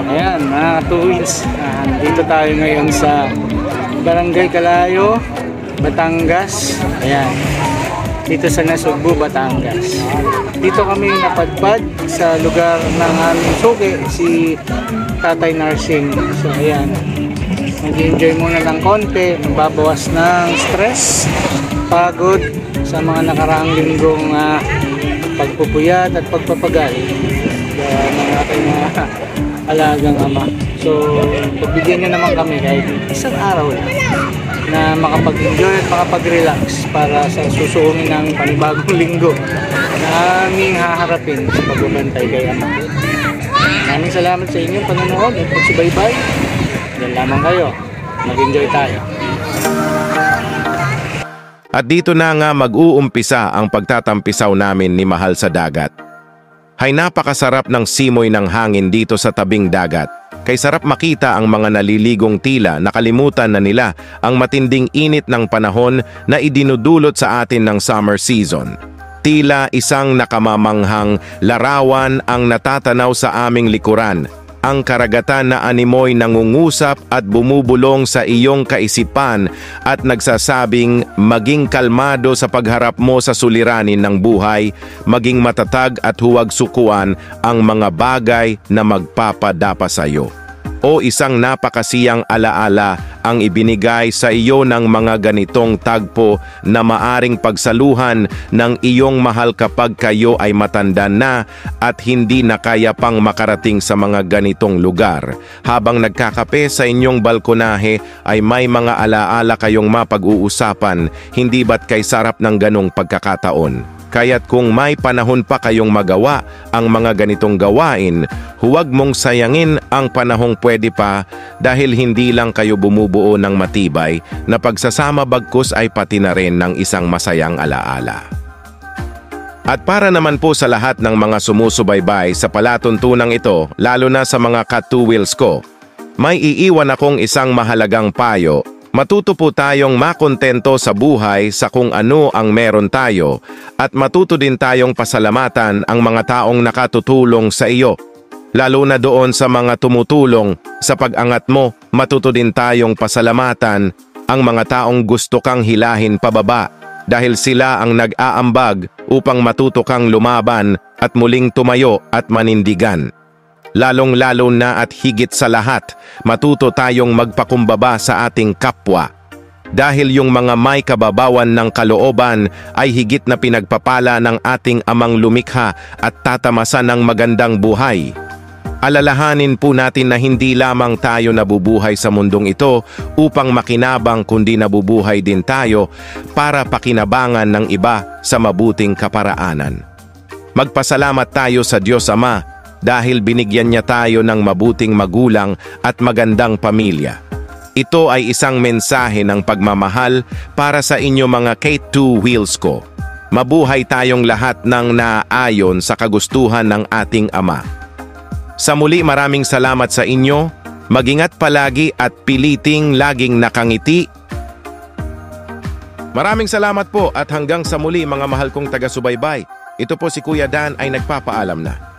Ayan, mga ka-2wheels. Dito tayo ngayon sa Barangay Calayo, Batangas. Ayan. Dito sa Nasugbu, Batangas. Dito kami napadpad sa lugar ng aming suki, si Tatay Narsing. So ayan, mag-enjoy muna ng konti, magbabawas ng stress, pagod sa mga nakaraang linggong pagpupuyat at pagpapagal ng ating alagang ama. So pagbigyan nyo naman kami kahit isang araw lang na makapag-enjoy at makapag-relax para sa susuungin ng panibagong linggo na aming haharapin sa pagbabantay kay ama. Maraming salamat sa inyong panonood at pagsubaybay. Diyan lamang kayo. Mag-enjoy tayo. At dito na nga mag-uumpisa ang pagtatampisaw namin ni Mahal sa Dagat. Hay napakasarap ng simoy ng hangin dito sa tabing dagat. Kay sarap makita ang mga naliligong tila nakalimutan na nila ang matinding init ng panahon na idinudulot sa atin ng summer season. Tila isang nakamamanghang larawan ang natatanaw sa aming likuran. Ang karagatan na animoy nangungusap at bumubulong sa iyong kaisipan at nagsasabing maging kalmado sa pagharap mo sa suliranin ng buhay, maging matatag at huwag sukuan ang mga bagay na magpapadapa sa iyo. O isang napakasiyang alaala ang ibinigay sa iyo ng mga ganitong tagpo na maaring pagsaluhan ng iyong mahal kapag kayo ay matanda na at hindi na kaya pang makarating sa mga ganitong lugar. Habang nagkakape sa inyong balkonahe ay may mga alaala kayong mapag-uusapan, hindi ba't kay sarap ng ganong pagkakataon? Kaya't kung may panahon pa kayong magawa ang mga ganitong gawain, huwag mong sayangin ang panahong pwede pa dahil hindi lang kayo bumubuo ng matibay na pagsasama bagkus ay pati na rin ng isang masayang alaala. At para naman po sa lahat ng mga sumusubaybay sa palatuntunang ito, lalo na sa mga ka-2wheels ko, may iiwan akong isang mahalagang payo. Matuto po tayong makontento sa buhay sa kung ano ang meron tayo at matuto din tayong pasalamatan ang mga taong nakatutulong sa iyo. Lalo na doon sa mga tumutulong sa pag-angat mo, matuto din tayong pasalamatan ang mga taong gusto kang hilahin pababa dahil sila ang nag-aambag upang matuto kang lumaban at muling tumayo at manindigan. Lalong-lalo na at higit sa lahat, matuto tayong magpakumbaba sa ating kapwa. Dahil yung mga may kababawan ng kalooban ay higit na pinagpapala ng ating amang lumikha at tatamasan ng magandang buhay. Alalahanin po natin na hindi lamang tayo nabubuhay sa mundong ito upang makinabang kundi nabubuhay din tayo para pakinabangan ng iba sa mabuting kaparaanan. Magpasalamat tayo sa Diyos Ama dahil binigyan niya tayo ng mabuting magulang at magandang pamilya. Ito ay isang mensahe ng pagmamahal para sa inyo mga K2Wheels ko. Mabuhay tayong lahat ng naaayon sa kagustuhan ng ating Ama. Sa muli maraming salamat sa inyo, mag-ingat palagi at piliting laging nakangiti. Maraming salamat po at hanggang sa muli mga mahal kong taga-subaybay. Ito po si Kuya Dan ay nagpapaalam na.